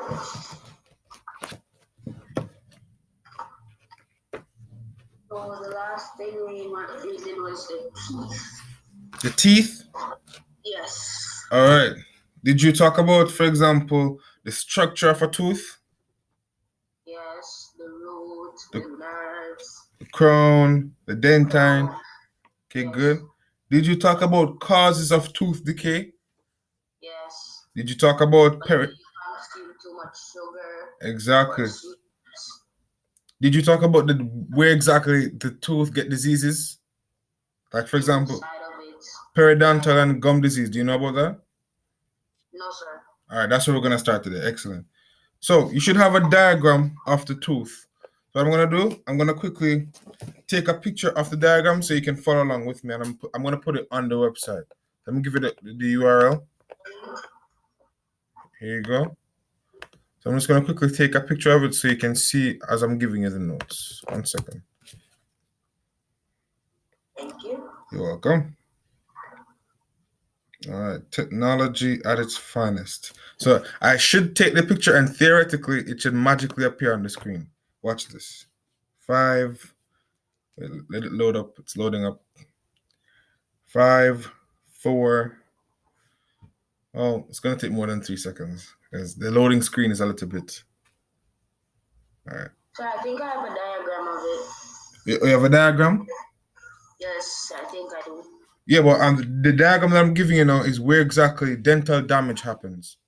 So the last thing we did was the teeth. The teeth? Yes. All right. Did you talk about, for example, the structure of a tooth? Yes, the root, the nerves, the crown, the dentine. Okay, yes. good. Did you talk about causes of tooth decay? Yes. Did you talk about consume too much sugar? Exactly. Did you talk about where exactly the tooth get diseases? Like, for example, periodontal and gum disease. Do you know about that? No, sir. All right, that's where we're going to start today. Excellent. So you should have a diagram of the tooth. So what I'm going to do, I'm going to quickly take a picture of the diagram so you can follow along with me. And I'm going to put it on the website. Let me give you the URL. Here you go. So I'm just going to quickly take a picture of it so you can see as I'm giving you the notes. 1 second. Thank you. You're welcome. All right, technology at its finest. So I should take the picture and theoretically it should magically appear on the screen. Watch this. 5. Let it load up. It's loading up. 5, 4. Oh, it's going to take more than 3 seconds because the loading screen is a little bit. All right. So I think I have a diagram of it. You have a diagram? Yes, I think I do. Yeah, but the diagram that I'm giving you now is where exactly dental damage happens.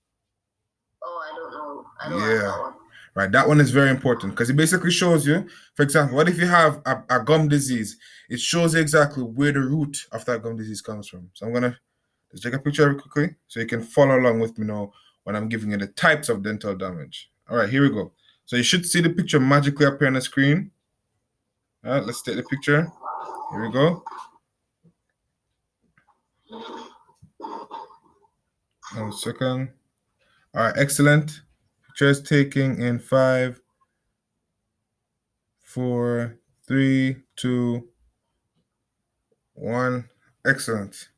Oh, I don't know. I don't have that one. Right, that one is very important because it basically shows you, for example, what if you have a gum disease? It shows you exactly where the root of that gum disease comes from. So I'm going to just take a picture of it quickly so you can follow along with me now when I'm giving you the types of dental damage. All right, here we go. So you should see the picture magically appear on the screen. All right, let's take the picture. Here we go. 1 second. All right, excellent. Picture is taking in 5, 4, 3, 2, 1. Excellent.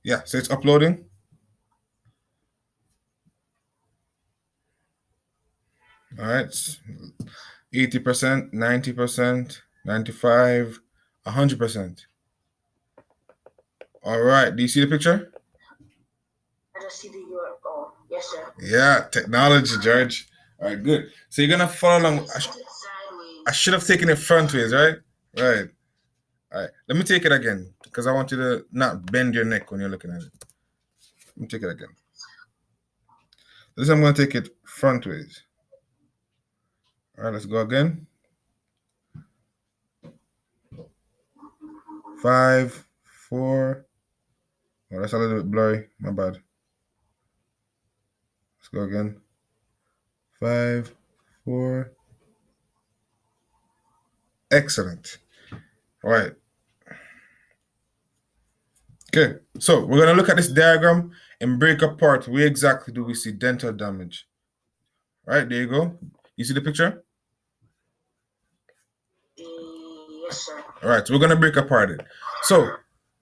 Yeah, so it's uploading. All right, 80%, 90%, 95%, 100%. All right, do you see the picture? I just see the URL. Oh, yes, sir. Yeah, technology, George. All right, good. So you're gonna follow along. I should have taken it front ways, right? Right. All right. Let me take it again because I want you to not bend your neck when you're looking at it. Let me take it again. This I'm gonna take it front ways. All right, let's go again. 5, 4. Oh, that's a little bit blurry. My bad. Let's go again. 5, 4. Excellent. All right. Okay, so we're gonna look at this diagram and break apart where exactly do we see dental damage. All right, there you go. You see the picture? Yes, sir. All right, so we're gonna break apart it. So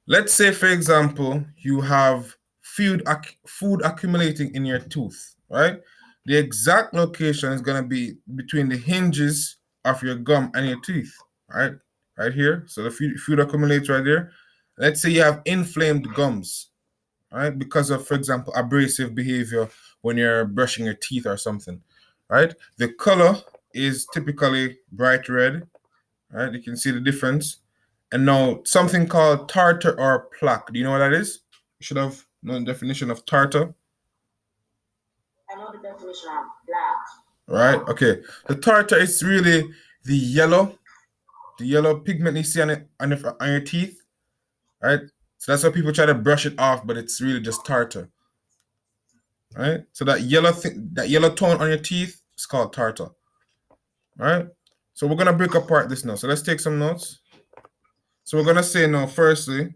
let's say, for example, you have food accumulating in your tooth, right? The exact location is gonna be between the hinges of your gum and your teeth, right? Right here. So the food accumulates right there. Let's say you have inflamed gums, right? Because of, for example, abrasive behavior when you're brushing your teeth or something, right? The color is typically bright red, right? You can see the difference. And now something called tartar or plaque. Do you know what that is? You should have known the definition of tartar. I know the definition of black. Right? Okay. The tartar is really the yellow pigment you see on your teeth, right? So that's why people try to brush it off, but it's really just tartar. Right? So that yellow tone on your teeth is called tartar. Right? So we're gonna break apart this now. So let's take some notes. So we're gonna say now, firstly,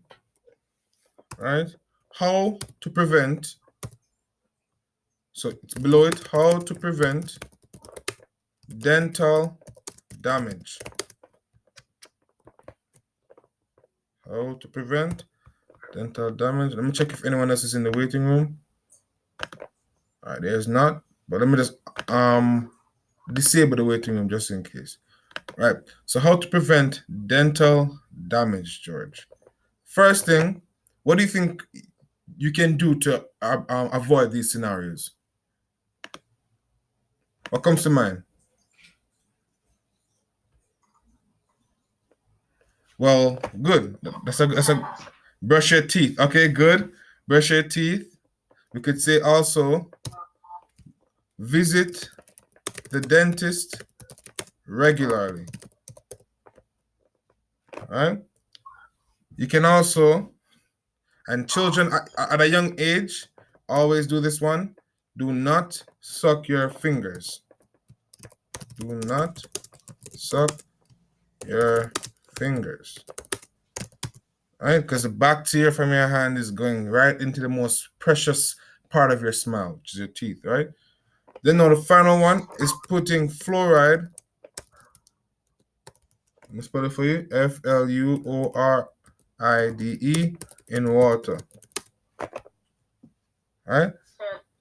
right? How to prevent. So it's below it. How to prevent dental damage. How to prevent dental damage. Let me check if anyone else is in the waiting room. All right, there's not. But let me just disable the waiting room just in case. Right. So how to prevent dental damage, George? First thing, what do you think you can do to avoid these scenarios? What comes to mind? Well, good. That's a brush your teeth. Okay, good. Brush your teeth. We could say also visit the dentist regularly. All right. You can also, and children at a young age, always do this one. Do not suck your fingers. Do not suck your fingers. All right, because the bacteria from your hand is going right into the most precious part of your smile, which is your teeth, right? Then now the final one is putting fluoride. Let me spell it for you. Fluoride in water. All right?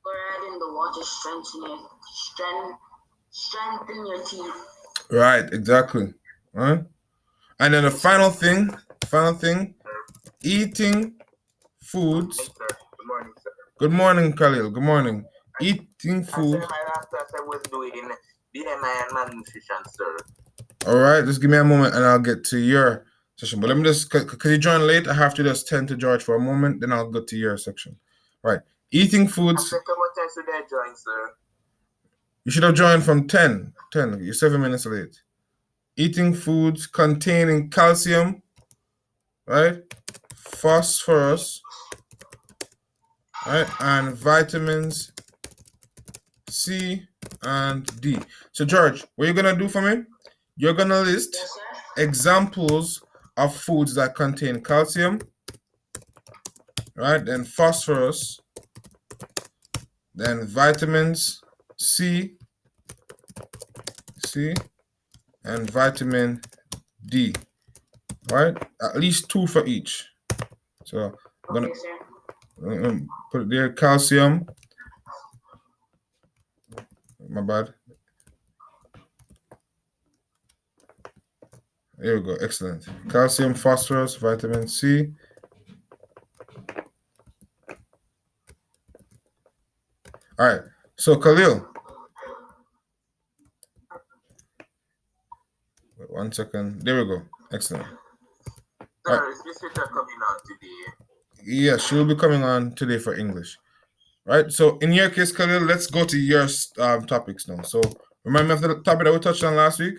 Fluoride in the water strengthen your teeth. Right, exactly. All right? And then the final thing, eating foods. Hey, sir. Good morning, sir. Good morning, Khalil. Good morning. Eating food. Sir, my last class I was doing BMI and malnutrition, sir. All right, just give me a moment and I'll get to your session. But let me just, because you joined late, I have to just tend to George for a moment, then I'll go to your section. Right. Eating foods. After how much time should I join, sir? You should have joined from 10. You're 7 minutes late. Eating foods containing calcium, right? Phosphorus, right? And vitamins C and D. So, George, what you're going to do for me? You're going to list examples of foods that contain calcium, right? Then phosphorus, then vitamins C, and vitamin D, right? At least 2 for each. So I'm gonna put it there. Calcium. My bad. There we go. Excellent. Calcium, phosphorus, vitamin C. All right. So Khalil. Wait 1 second. There we go. Excellent. Sir, right. Is this teacher coming on today? Yeah, she will be coming on today for English. Right. So in your case, Khalil, let's go to your topics now. So remember the topic that we touched on last week?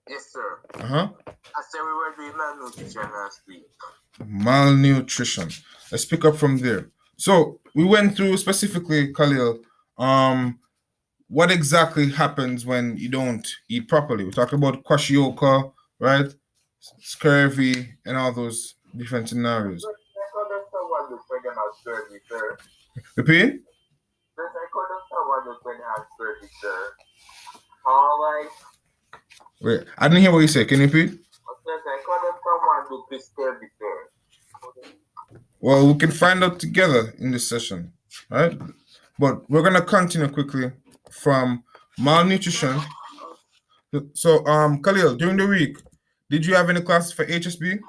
Yes, sir. Uh-huh. I said we were doing malnutrition last week. Malnutrition. Let's pick up from there. So we went through specifically, Khalil, what exactly happens when you don't eat properly. We talked about kwashiorkor, right? Scurvy, and all those different scenarios. Repeat? Wait, I didn't hear what you said. Can you repeat? Well, we can find out together in this session, right? But we're gonna continue quickly from malnutrition. So, Khalil, during the week, did you have any classes for HSB? Yes,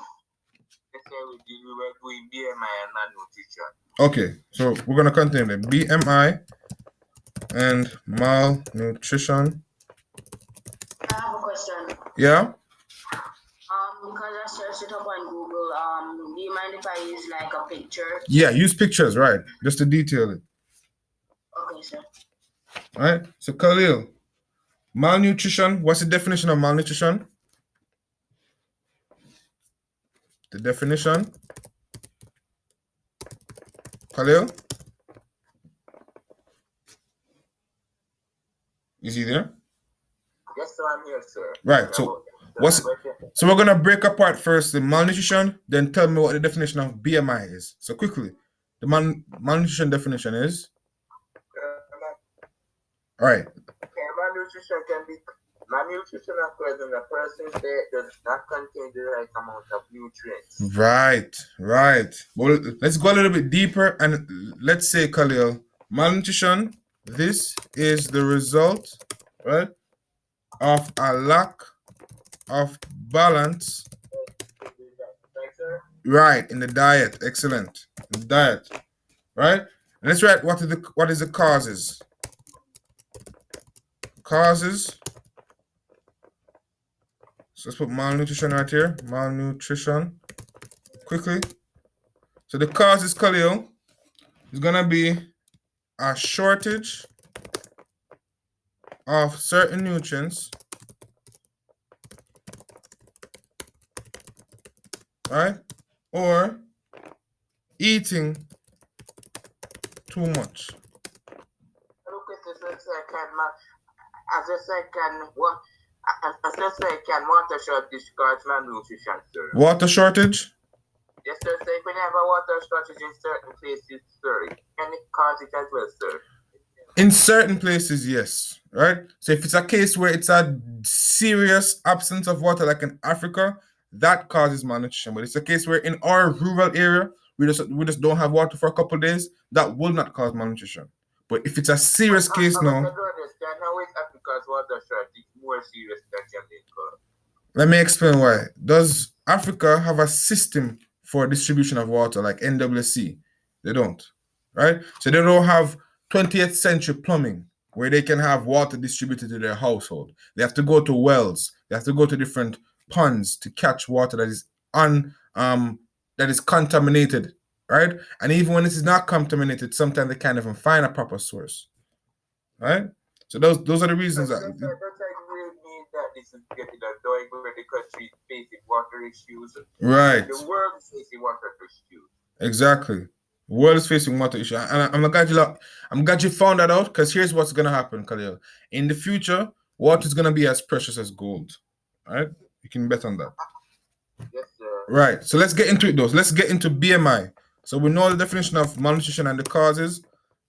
sir, we did. We were doing BMI and malnutrition. Okay, so we're gonna continue the BMI and malnutrition. I have a question. Yeah. Because I searched it up on Google, do you mind if I use like a picture? Yeah, use pictures, right? Just to detail it. Okay, sir. All right. So Khalil, malnutrition. What's the definition of malnutrition? The definition. Khalil? Is he there? Yes, sir, I'm here, sir. Right. So we're gonna break apart first the malnutrition, then tell me what the definition of BMI is. So quickly, the malnutrition definition is. All right. Malnutrition occurs when a person's diet does not contain the right amount of nutrients. Right. Well, let's go a little bit deeper and let's say, Khalil, Malnutrition, this is the result, right, of a lack of balance, right, in the diet. Excellent. In the diet, right? And let's write what is the causes. Causes. So let's put malnutrition right here. Malnutrition. Quickly. So the causes, Khalil, is gonna be a shortage of certain nutrients, right? Or eating too much. Look at this as a second water shortage cause malnutrition, sir. Water shortage? Yes, sir. So if we have a water shortage in certain places, sir, can it cause it as well, sir? In certain places, yes. Right? So if it's a case where it's a serious absence of water, like in Africa, that causes malnutrition. But it's a case where in our rural area, we just don't have water for a couple of days, that will not cause malnutrition. But if it's a serious case now, how is Africa's water shortage more serious than Jamaica? Let me explain why. Does Africa have a system for distribution of water like NWC? They don't, right? So they don't have 20th century plumbing where they can have water distributed to their household. They have to go to wells. They have to go to different ponds to catch water that is that is contaminated, right? And even when it is not contaminated, sometimes they can't even find a proper source, right? So those are the reasons that. This is getting annoying where the country is facing water issues. Right. The world is facing water issues. Exactly. The world is facing water issue. And I'm glad you found that out, because here's what's gonna happen, Khalil. In the future, water is gonna be as precious as gold. Right? You can bet on that. Yes, sir. Right. So let's get into it though. So let's get into BMI. So we know the definition of malnutrition and the causes.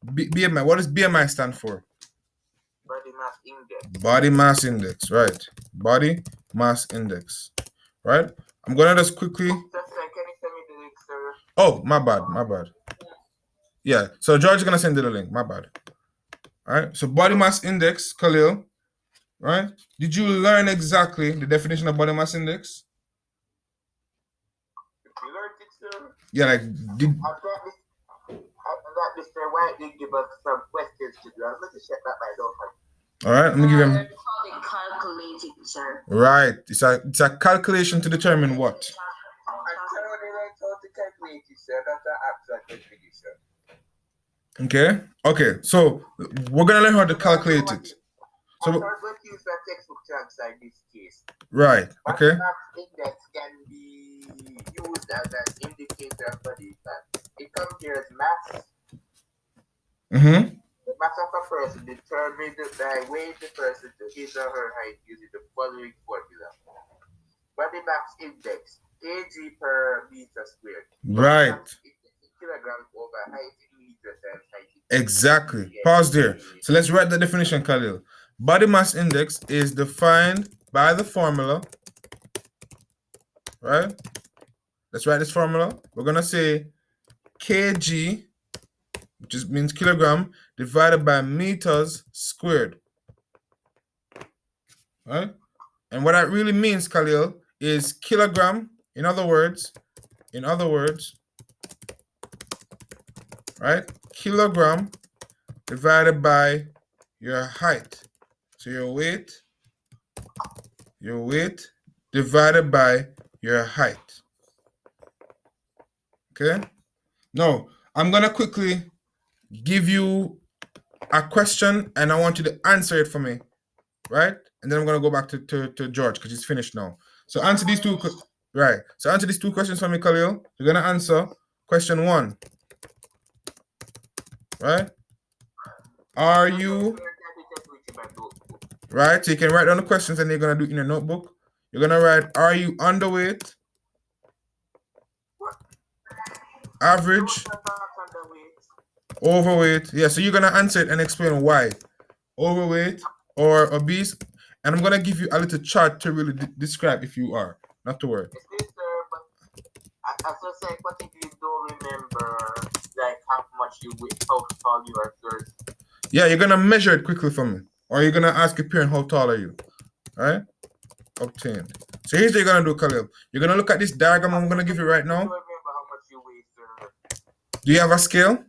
BMI. What does BMI stand for? Body mass index. Body mass index, right? Body mass index, right? I'm gonna just quickly. Can you send me the link, sir? Oh, my bad. Yeah. So George is gonna send you the link. My bad. All right. So body mass index, Khalil. Right? Did you learn exactly the definition of body mass index? You learned it, sir. Yeah, like did. Mr. White did give us some questions to do. I'm going to check that by the All right, let me give him. Calculated, sir. Right, it's a calculation to determine what. I told you how to calculate it, sir. That's an actual calculation. Okay. So we're gonna learn how to calculate it. So I'm going to use that textbook transfer in this case. Right. Okay. Body mass index can be used as an indicator of body fat. It compares mass. Mm-hmm. The mass of a person determined by weighing the person to his or her height using the following formula. Body mass index, kg per meter squared. Right. Kilograms over height in meters and height. Exactly. Pause there. So let's write the definition, Khalil. Body mass index is defined by the formula, right? Let's write this formula. We're gonna say kg, which means kilogram, divided by meters squared. Right? And what that really means, Khalil, is kilogram, in other words, right? Kilogram divided by your height. So your weight divided by your height. Okay? Now, I'm going to quickly give you a question and I want you to answer it for me, right? And then I'm going to go back to George because he's finished now. So answer these two, right? So answer these two questions for me, Khalil. You're going to answer question 1, right? Are you, right? So you can write down the questions and you're going to do it in your notebook. You're going to write, are you underweight, average, overweight? Yeah, so you're going to answer it and explain why. Overweight or obese. And I'm going to give you a little chart to really describe if you are. Not to worry. As I said, what if you don't remember, like how much you weigh, how tall you are first. Yeah, you're gonna measure it quickly for me, or you're gonna ask your parent how tall are you, right? Obtained. So here's what you're gonna do, Khalil. You're gonna look at this diagram I'm gonna give you right Do you now. remember how much you weigh, sir? Do you have a scale?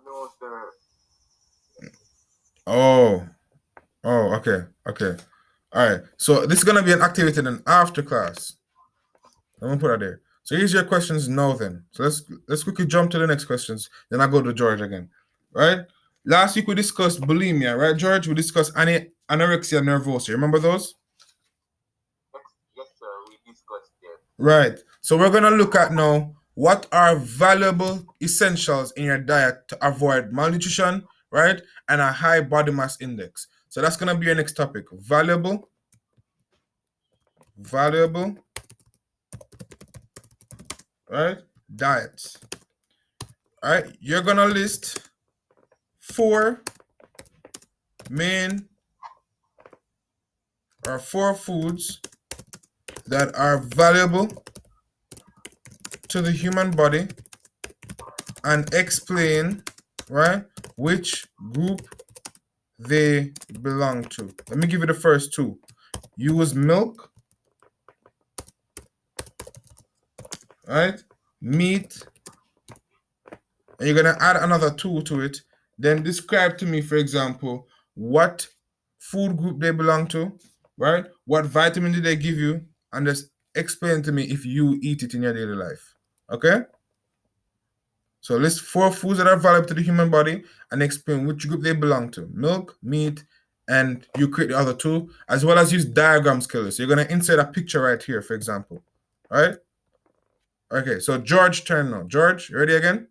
No, sir. Oh, okay. All right. So this is gonna be an activity then after class. I'm gonna put it there. So here's your questions now then. So let's quickly jump to the next questions. Then I go to George again. Right? Last week we discussed bulimia, right, George? We discussed anorexia nervosa. Remember those? Yes, sir. We discussed it. Right. So we're gonna look at now what are valuable essentials in your diet to avoid malnutrition, right? And a high body mass index. So that's gonna be your next topic. Valuable, right? Diets. All right, you're gonna list 4 main or 4 foods that are valuable to the human body and explain, right, which group they belong to. Let me give you the first 2. Use milk, right? Meat, and you're gonna add another 2 to it. Then describe to me, for example, what food group they belong to, right? What vitamin did they give you? And just explain to me if you eat it in your daily life. Okay? So list 4 foods that are valuable to the human body and explain which group they belong to. Milk, meat, and you create the other 2, as well as use diagram skills. So you're gonna insert a picture right here, for example. All right? Okay, so George turn now. George, you ready again?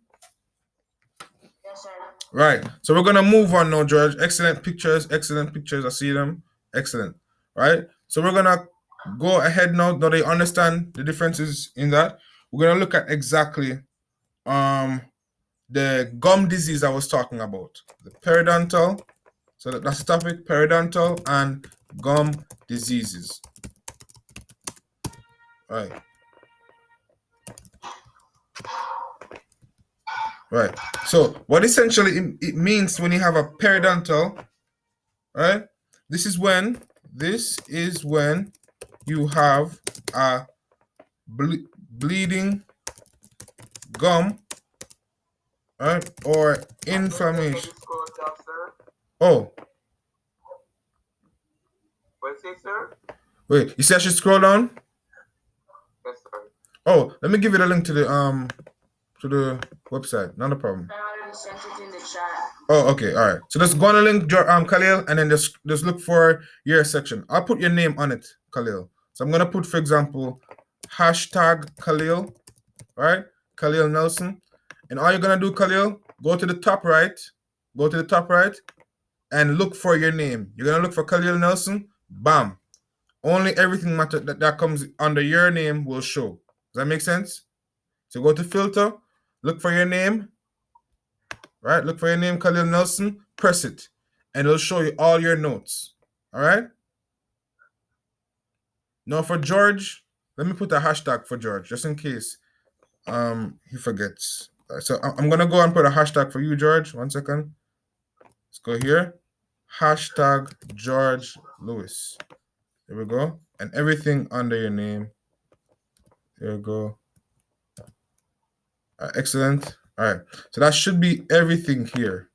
Yes, sir. Right. So we're gonna move on now, George. Excellent pictures. I see them. Excellent. Right. So we're gonna go ahead now. Now they understand the differences in that. We're gonna look at exactly the gum disease I was talking about. The periodontal. So that's the topic, periodontal and gum diseases. Right. Right. So what essentially it means when you have a periodontal, right? This is when you have a bleeding gum, right, or inflammation. Oh, What is it, sir? wait. You see, I should scroll down. Yes, sir. Oh, let me give you the link to the website. Not a problem. I already sent it in the chat. Oh, okay, all right. So just go on the link, Khalil, and then just look for your section. I'll put your name on it, Khalil. So I'm gonna put, for example, hashtag Khalil, right? Khalil Nelson. And all you're gonna do, Khalil, go to the top right, and look for your name. You're gonna look for Khalil Nelson. Bam. Only everything matter that comes under your name will show. Does that make sense? So go to filter, look for your name, right? Look for your name, Khalil Nelson, press it, and it'll show you all your notes. All right? Now for George, let me put a hashtag for George, just in case he forgets. So I'm gonna go and put a hashtag for you, George. 1 second. Let's go here. Hashtag George Lewis. There we go. And everything under your name. There we go. Excellent. All right. So that should be everything here.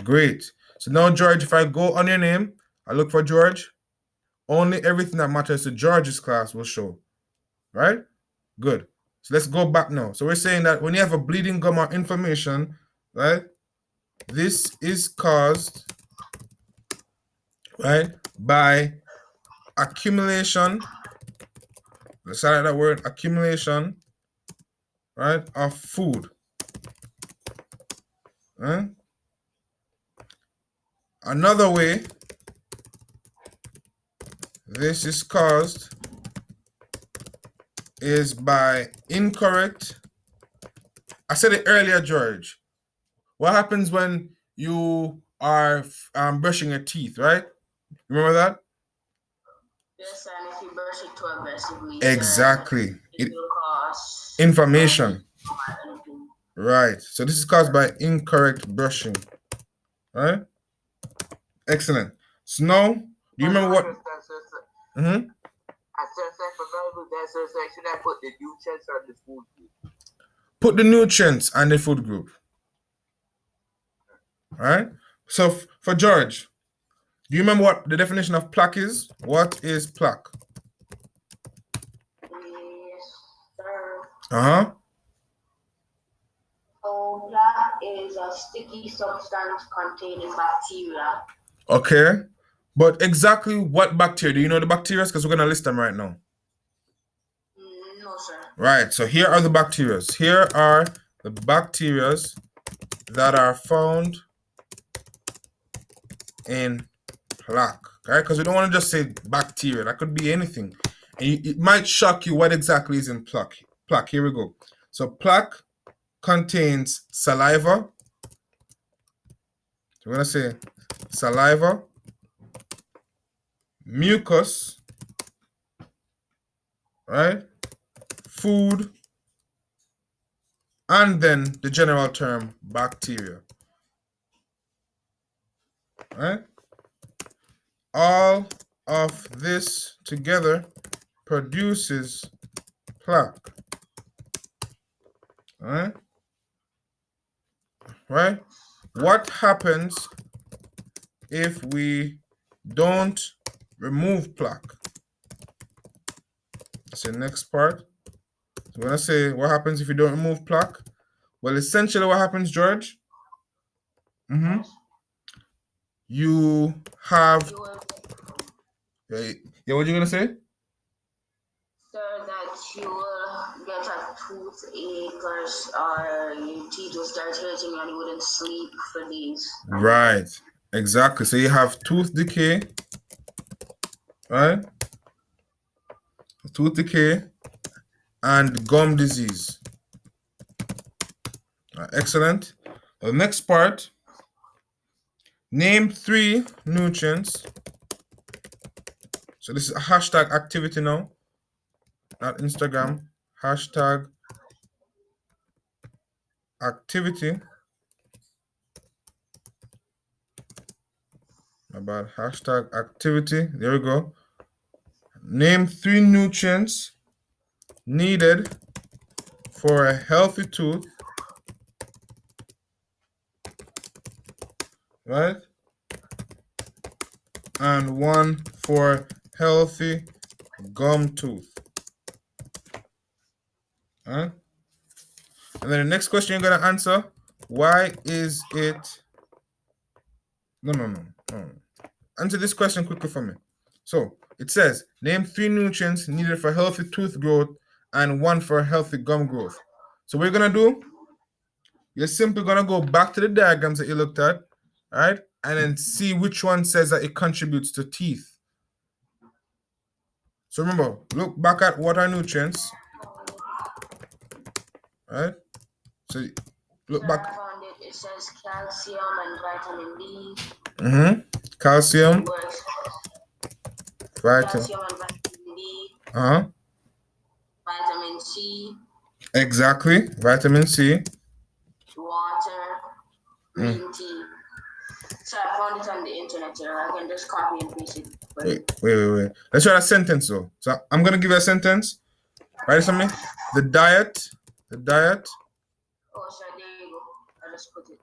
Great. So now, George, if I go on your name, I look for George, only everything that matters to George's class will show. Right? Good. So let's go back now. So we're saying that when you have a bleeding gum or inflammation, right, this is caused, right, by accumulation. Let's say that word, accumulation, right, of food. Right? Another way this is caused is by incorrect. I said it earlier, George. What happens when you are brushing your teeth, right? Remember that? Yes, and if you brush it too aggressively, Exactly. it will cause inflammation. Right. So this is caused by incorrect brushing. Right? Excellent. So now, do you remember what? Mm-hmm. Should I put the nutrients on the food group? Put the nutrients on the food group. All right. So for George, do you remember what the definition of plaque is? What is plaque? Yes, sir. Uh-huh. So plaque is a sticky substance containing bacteria. Okay. But exactly what bacteria? Do you know the bacteria? Because we're going to list them right now. No, sir. Right. So here are the bacteria. Here are the bacteria that are found in plaque. Right? Because we don't want to just say bacteria. That could be anything. And it might shock you what exactly is in plaque. Plaque. Here we go. So plaque contains saliva. So we're going to say saliva, mucus, right? Food, and then the general term bacteria. Right? All of this together produces plaque. Right? Right? What happens if we don't remove plaque? That's the next part. So when I say what happens if you don't remove plaque, well, essentially what happens, George? Mm-hmm. You have. Yeah, what you gonna say? Sir, that you will get a toothache or your teeth will start hurting and you wouldn't sleep for days. Right. Exactly. So you have tooth decay, right? Tooth decay and gum disease. Excellent. The next part. Name 3 nutrients. So this is a hashtag activity now, not Instagram. Hashtag activity. About hashtag activity. There we go. Name 3 nutrients needed for a healthy tooth. Right? And 1 for healthy gum tooth. Huh? And then the next question you're going to answer, why is it... No. Answer this question quickly for me. So, it says, name 3 nutrients needed for healthy tooth growth and 1 for healthy gum growth. So what you're going to do, you're simply going to go back to the diagrams that you looked at, all right, and then see which one says that it contributes to teeth. So remember, look back at what are nutrients, right? So look back. I found it. It says calcium and vitamin D. Calcium. Calcium and vitamin D. Vitamin C. Exactly. Vitamin C. Water. Green tea. So I found it on the internet here. I can just copy and paste it. Wait. Let's try a sentence though. So I'm gonna give you a sentence. Write it for me. The diet. Oh, sir, there you go. I just put it.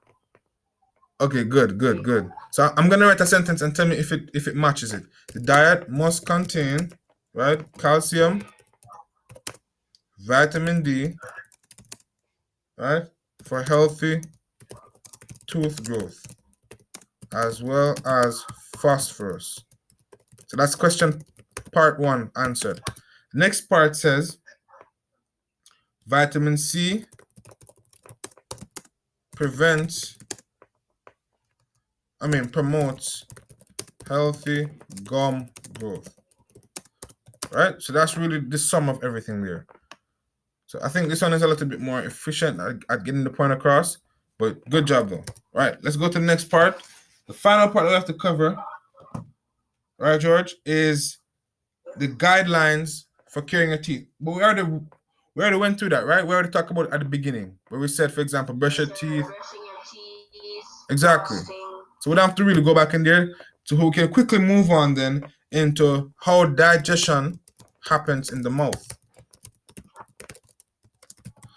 Okay, good. So I'm gonna write a sentence and tell me if it matches it. The diet must contain, right, calcium, vitamin D, right, for healthy tooth growth, as well as phosphorus. So that's question part 1 answered. Next part says vitamin C promotes healthy gum growth. Right? So that's really the sum of everything there. So I think this one is a little bit more efficient at getting the point across, but good job though. All right, let's go to the next part. The final part we have to cover, right, George, is the guidelines for caring your teeth. But We already went through that, right? We already talked about it at the beginning, where we said, for example, brush your So teeth. brushing your teeth, Exactly. fasting. So we don't have to really go back in there. So we can quickly move on then into how digestion happens in the mouth.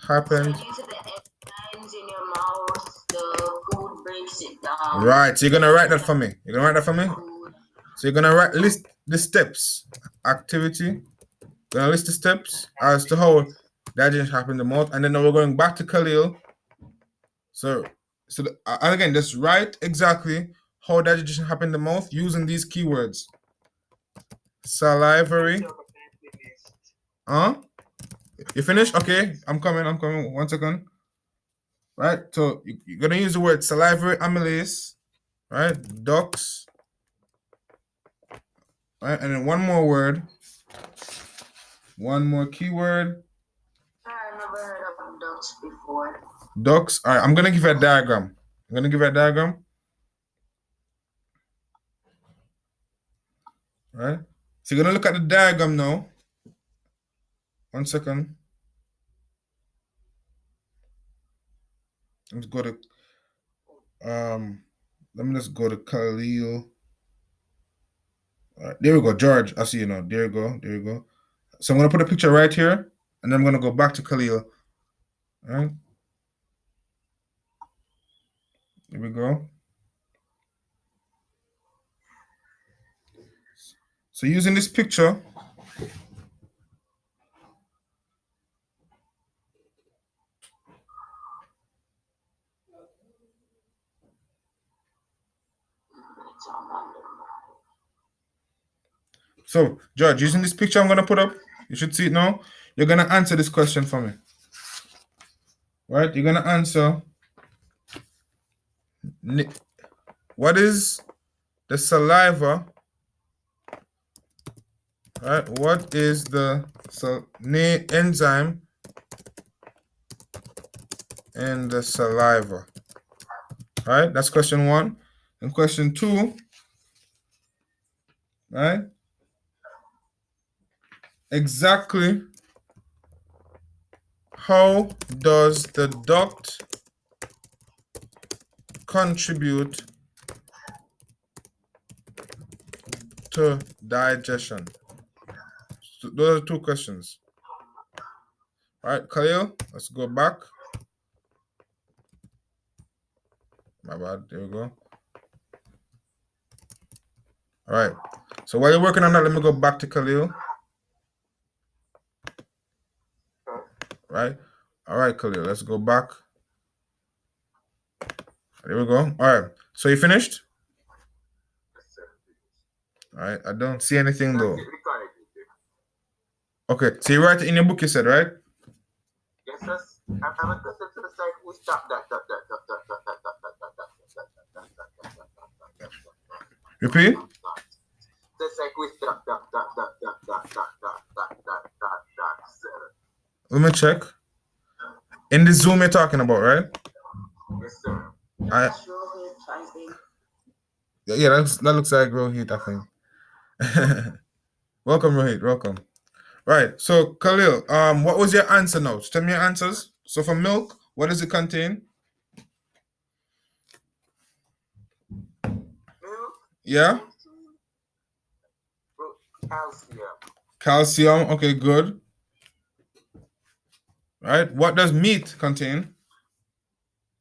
So Happens. due to the enzymes in your mouth, the food breaks it down. Right. So you're gonna write that for me. You're gonna write that for me? Food. So you're gonna list the steps. Activity. Gonna list the steps as to how digestion happens in the mouth. And then we're going back to Khalil. So and again, just write exactly how digestion happens in the mouth using these keywords. Salivary. Huh? You finished? Okay, I'm coming. 1 second. Right, so you're gonna use the word salivary amylase, right? Ducts. Right, and then one more word. One more keyword. I've never heard of ducks before. Ducts. All right, I'm gonna give you a diagram. Right? So you're gonna look at the diagram now. 1 second. Let's go to let me just go to Khalil. All right, there we go, George. I see you now. There you go. So I'm gonna put a picture right here, and then I'm gonna go back to Khalil. All right. There we go. So using this picture, so George, using this picture I'm gonna put up, you should see it now. You're gonna answer this question for me. Right? You're gonna answer what is the saliva? Right? What is the enzyme in the saliva? Right? That's question 1. And question 2, right? Exactly how does the duct contribute to digestion? So those are 2 questions. All right, Khalil, let's go back. My bad. There we go. All right. So while you're working on that, let me go back to Khalil. Right. All right, Khalil. Let's go back. There we go. All right. So you finished? All right. I don't see anything though. Okay. So you write it in your book, you said, right? Yes, sir. I'm a person to the side who stop that. Repeat. Just like we stop that. Let me check. In the Zoom you're talking about, right? Yes, sir. Yeah, that looks like Rohit, I think. Welcome, Rohit. Welcome. Right. So Khalil, what was your answer now? Tell me your answers. So for milk, what does it contain? Milk? Yeah. Calcium. Calcium. Okay, good. Right. What does meat contain?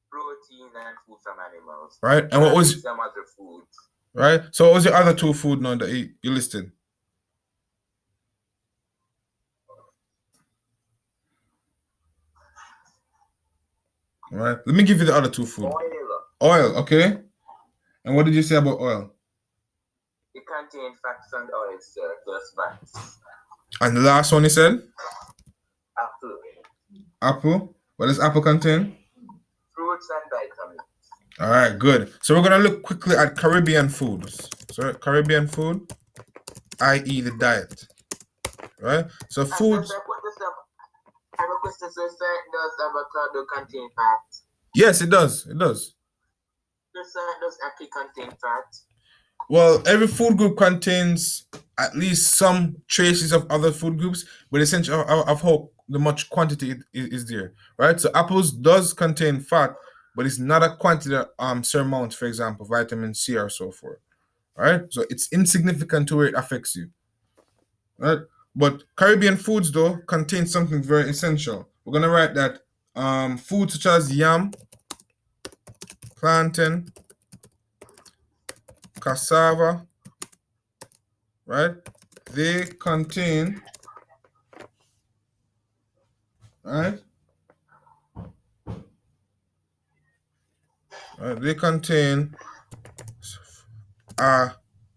Protein and food from animals. Right. And what was some other foods? Right. So what was your other 2 food now that you listed? All right. Let me give you the other 2 food. Oil. Okay. And what did you say about oil? It contains fats and oils, sir, plus fats. And the last one you said? Apple. Apple. What does apple contain? Fruits and vitamins. All right, good. So we're gonna look quickly at Caribbean foods. So Caribbean food, i.e. the diet. Right? So foods. I have a question, sir. Does avocado contain fat? Yes, it does. It does. Does ackee contain fat? Well, every food group contains at least some traces of other food groups, but essentially of how the much quantity is there, right? So apples does contain fat, but it's not a quantity that surmounts, for example, vitamin C or so forth, right? So it's insignificant to where it affects you, right? But Caribbean foods though contain something very essential. We're gonna write that foods such as yam, plantain, cassava, right? They contain, right? They contain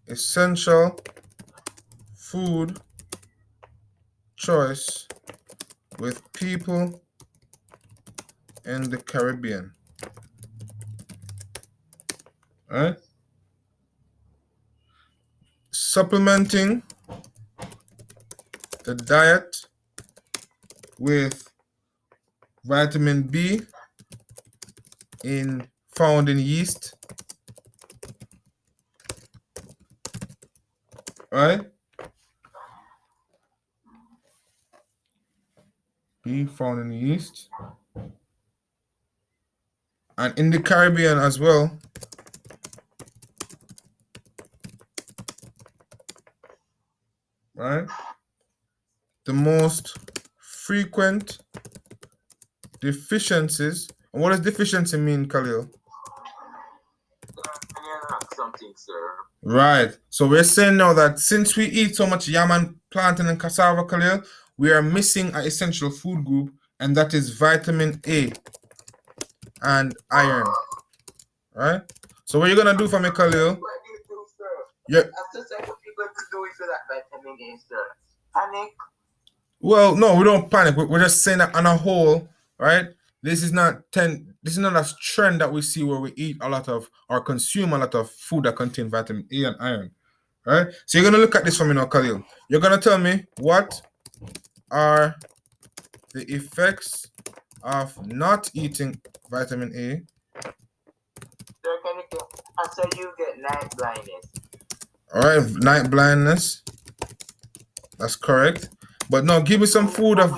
essential food choice with people in the Caribbean. Right? Supplementing the diet with vitamin B found in yeast. Right? B found in yeast. And in the Caribbean as well, right? The most frequent deficiencies. And what does deficiency mean, Khalil? Something, sir. Right. So we're saying now that since we eat so much yam and plantain and cassava, Khalil, we are missing an essential food group, and that is vitamin A and iron. Right? So what you're gonna do for me, Khalil? What do you do, sir? Yeah. After second, what you going to do is that vitamin A, sir? Panic? Well, no, we don't panic. We're just saying that on a whole, right? This is not a trend that we see where we eat a lot of or consume a lot of food that contain vitamin A and iron. Right? So you're gonna look at this for me now, Khalil. You're gonna tell me what are the effects of not eating vitamin A. Sir, can you answer you get night blindness? All right, night blindness. That's correct. But now give me some food of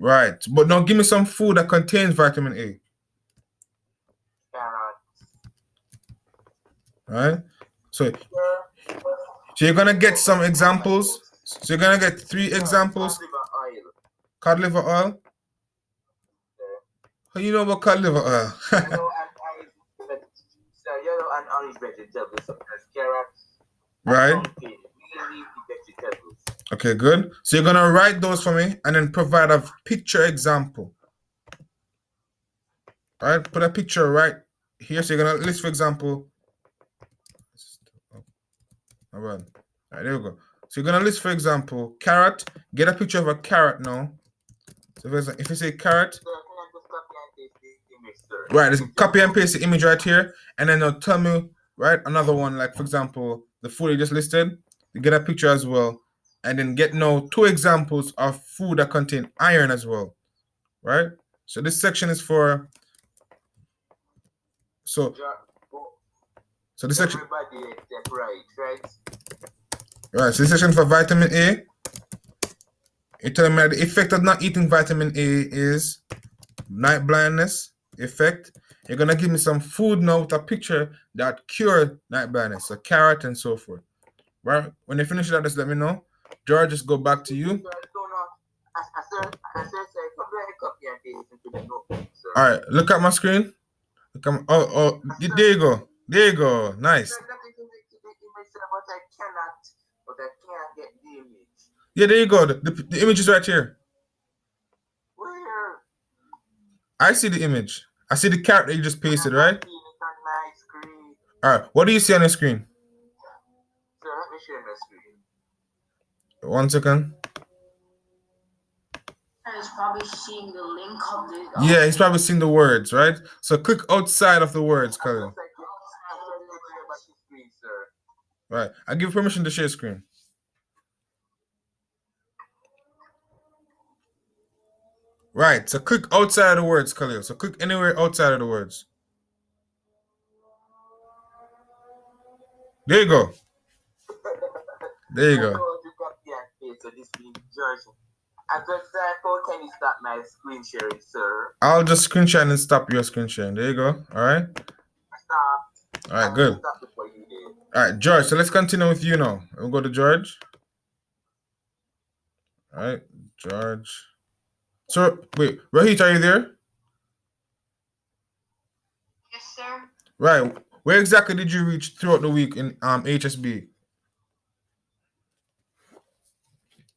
right. But now give me some food that contains vitamin A. Carrot. Right. So you're gonna get some examples. So you're gonna get 3 examples. Cod liver oil. How you know about cod liver oil? Yellow and orange vegetables such as carrots. Right. Okay, good. So you're gonna write those for me and then provide a picture example. All right, put a picture right here. So you're gonna list, for example. All right, there we go. So you're gonna list, for example, carrot. Get a picture of a carrot now. So if you say carrot, right, just copy and paste the image right here, and then tell me, right, another one, like for example, the food you just listed. You get a picture as well, and then get now 2 examples of food that contain iron as well, right? So this section is for so this section right. So this section for vitamin A. You tell me that the effect of not eating vitamin A is night blindness effect. You're gonna give me some food now with a picture that cure night blindness, so carrot and so forth. Right? When you finish that, just let me know. George, just go back to you. All right, look at my screen. Oh, there you go. There you go. Nice. Yeah, there you go. The image is right here. Where? I see the image. I see the carrot that you just pasted, right? All right. What do you see on the screen? Sir, let me share my screen. 1 second. He's probably seeing the link of the. Yeah, he's probably seeing the words, right? So click outside of the words, Khalil. Right. I give permission to share screen. Right. So click outside of the words, Khalil. So click anywhere outside of the words. There you go. There you I go. know how to copy and paste, so this being George. I just how can you stop my screen sharing, sir? I'll just screen share and stop your screen sharing. There you go. All right. Stop. All right, good. Stop before you did. All right, George. So let's continue with you now. We'll go to George. All right, George. So wait, Rohit, are you there? Yes, sir. Right. Where exactly did you reach throughout the week in HSB?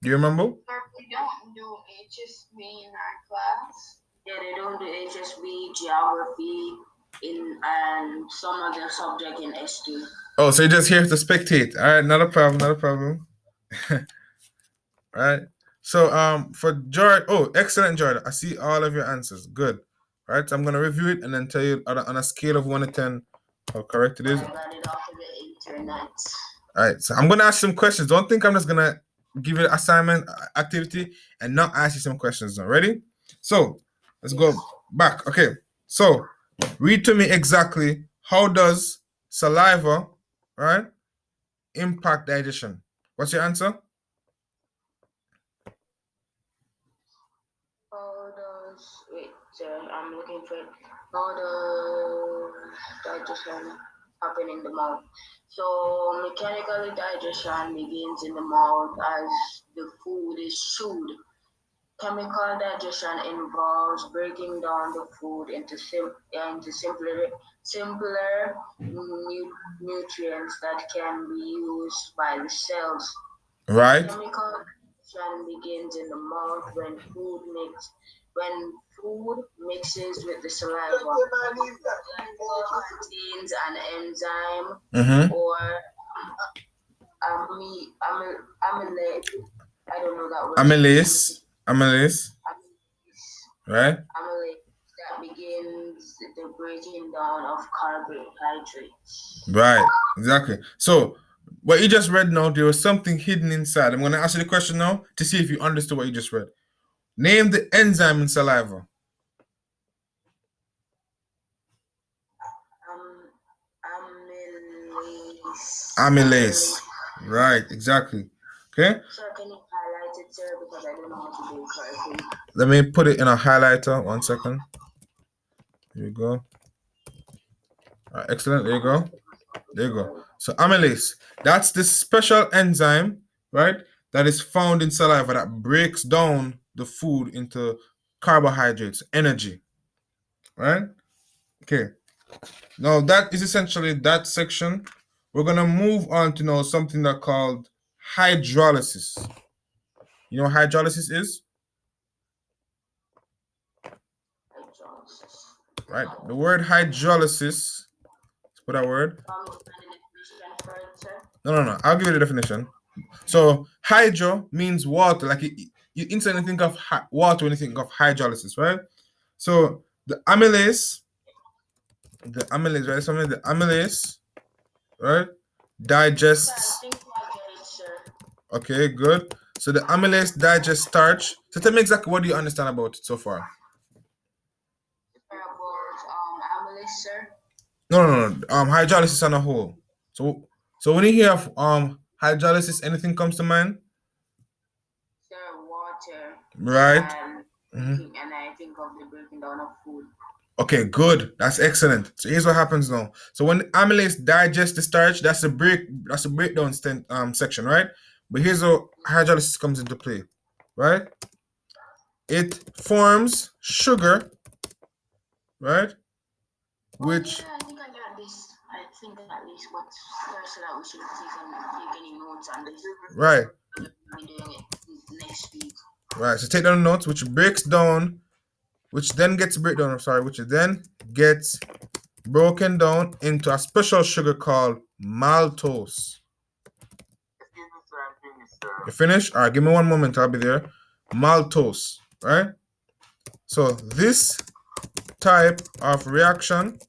Do you remember? Sir, we don't do HSB in our class. Yeah, they don't do HSB, geography, and some other subject in S2. Oh, so you're just here to spectate. All right, not a problem, not a problem. All right. So for George, oh, excellent, George. I see all of your answers. Good. All right, so I'm gonna review it and then tell you on a scale of 1 to 10 how correct it is. I got it off of the internet. All right, so I'm gonna ask some questions. Don't think I'm just gonna give you an assignment activity and not ask you some questions. Ready? So let's go back. Okay, so read to me exactly how does saliva, right, impact digestion? What's your answer? How does I'm looking for it. How does digestion happen in the mouth? So mechanical digestion begins in the mouth as the food is chewed. Chemical digestion involves breaking down the food into simpler nutrients that can be used by the cells. Right. Chemical digestion begins in the mouth when food mixes with the saliva. Saliva contains an enzyme or amylase. I don't know that word. Amylase. Right. Amylase that begins the breaking down of carbohydrates. Right. Exactly. So what you just read now, there was something hidden inside. I'm going to ask you the question now to see if you understood what you just read. Name the enzyme in saliva. Amylase. Right, exactly. Okay. Sir, can you highlight it, sir? Because I don't know how to do it correctly. Let me put it in a highlighter. 1 second. Here you go. Right, excellent. There you go. There you go. So amylase, that's the special enzyme, right, that is found in saliva that breaks down the food into carbohydrates, energy. Right? Okay. Now that is essentially that section. We're gonna move on to know something that's called hydrolysis. You know what hydrolysis is? Right. The word hydrolysis. Let's put that word. No. I'll give you the definition. So hydro means water. Like you instantly think of water when you think of hydrolysis, right? So the amylase, right? Something the amylase, right? Digests. Okay, good. So the amylase digests starch. So tell me exactly what do you understand about it so far? Amylase, sir? No. Hydrolysis on a whole. So when you hear of hydrolysis, anything comes to mind? Sir, water. Right. And I think of the breaking down of food. Okay, good. That's excellent. So here's what happens now. So when amylase digests the starch, that's a breakdown section, right? But here's how hydrolysis comes into play, right? It forms sugar, right? Which I think I got this. I think at least what so that we should take any notes on this. Right. We'll be doing it next week. Right. So take down notes, which then gets broken down into a special sugar called maltose. You finished? All right, give me 1 moment. I'll be there. Maltose, right? So this type of reaction,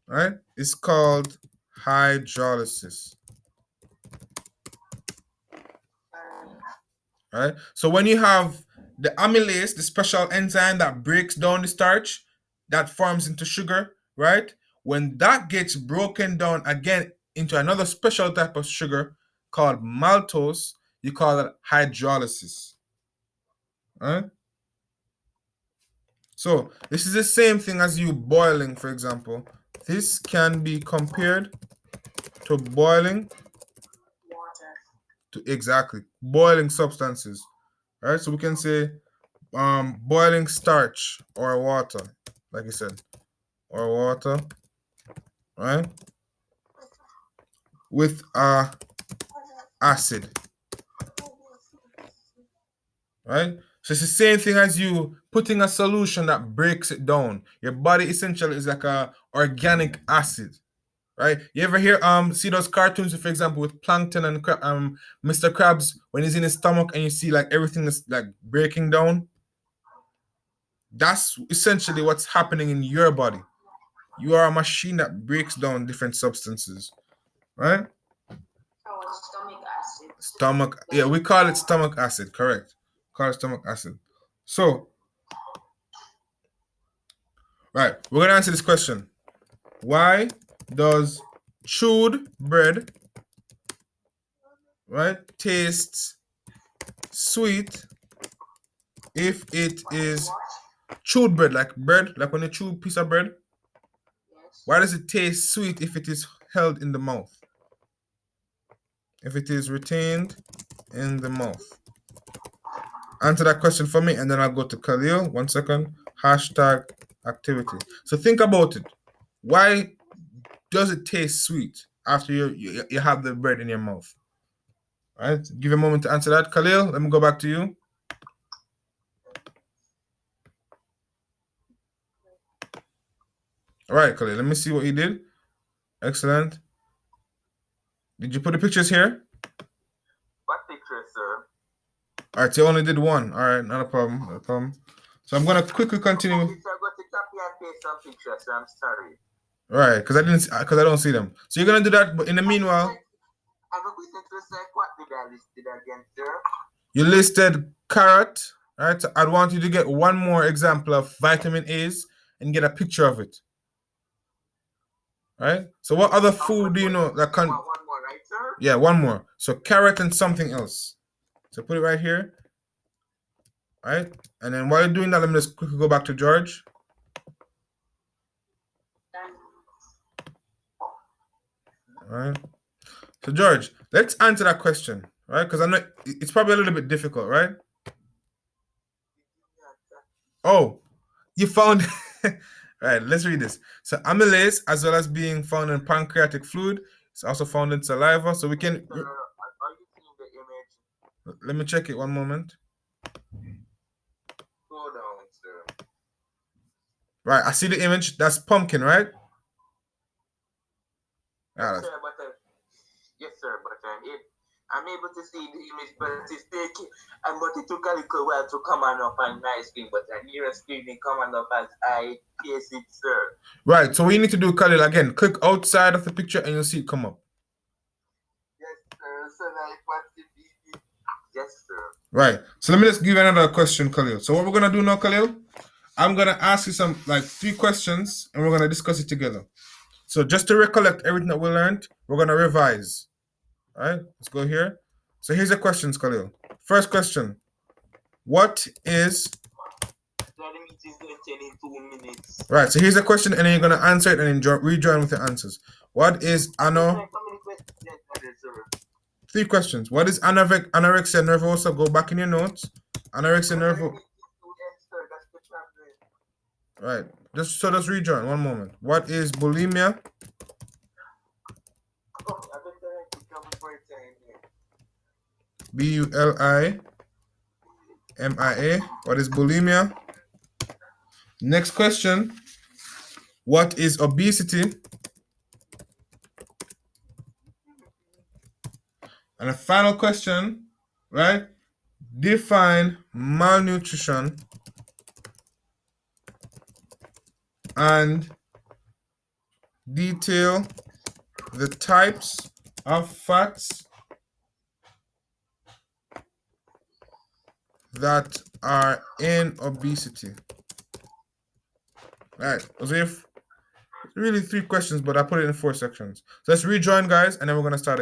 right, is called hydrolysis. Right? So when you have the amylase, the special enzyme that breaks down the starch, that forms into sugar, right? When that gets broken down again into another special type of sugar called maltose. You call it hydrolysis. Right? So this is the same thing as you boiling, for example. This can be compared to boiling Water. to exactly boiling substances. Right? So we can say boiling starch or water, like you said, or water, right? With acid. Right? So it's the same thing as you putting a solution that breaks it down. Your body essentially is like a organic acid, right? You ever hear see those cartoons, for example, with Plankton and Mr. Krabs when he's in his stomach and you see like everything is like breaking down? That's essentially what's happening in your body. You are a machine that breaks down different substances, right? Oh, stomach acid. Stomach, yeah, we call it stomach acid, correct? Call it stomach acid. So, right, we're gonna answer this question. Why does chewed bread, right, taste sweet if it is chewed bread, like when you chew a piece of bread? Yes. Why does it taste sweet if it is held in the mouth? If it is retained in the mouth? Answer that question for me, and then I'll go to Khalil. 1 second. Hashtag activity. So think about it. Why does it taste sweet after you have the bread in your mouth? All right. Give a moment to answer that. Khalil, let me go back to you. All right, Khalil. Let me see what you did. Excellent. Did you put the pictures here? What picture, sir? All right. So you only did one. All right. Not a problem. Not a problem. So I'm gonna quickly continue. Okay, sir, I got to copy and paste some pictures, so I'm sorry. Right, because I don't see them. So you're gonna do that, but in the meanwhile, I have a question to say. What did I list it again, sir? you listed carrot. Right. So I'd want you to get one more example of vitamin A's and get a picture of it. Right. So what other food do you know that can? One more, right, sir? Yeah, one more. So carrot and something else. So put it right here. Right. And then while you're doing that, let me just quickly go back to George. All right. So George, let's answer that question, right? Because I know it's probably a little bit difficult, right? Oh, you found. Right, let's read this. So amylase, as well as being found in pancreatic fluid, it's also found in saliva. So we can. Are you seeing the image? Let me check it 1 moment. Hold on, sir. Right, I see the image. That's pumpkin, right? Yes, sir, but I'm able to see the image, but it's taking, but it took a little while to come on up on my screen, but here a screen coming up as I paste it, sir. Right, so what you need to do, Khalil, again, click outside of the picture and you'll see it come up. Yes, sir. So like what's the BB? Yes, sir. Right, so let me just give you another question, Khalil. So what we're gonna do now, Khalil, I'm gonna ask you some 3 questions and we're gonna discuss it together. So just to recollect everything that we learned, we're gonna revise. All right, let's go here. So here's the questions, Khalil. First question: what is? Right. So here's a question, and then you're gonna answer it, and then rejoin with the answers. What is ano? 3 questions. What is anorexia nervosa? Go back in your notes. Anorexia nervosa. Right. Just rejoin. 1 moment. What is bulimia? Bulimia. What is bulimia? Next question. What is obesity? And the final question, right? Define malnutrition and detail the types of fats that are in obesity. Right, Joseph, really 3 questions, but I put it in 4 sections. So let's rejoin, guys, and then we're gonna start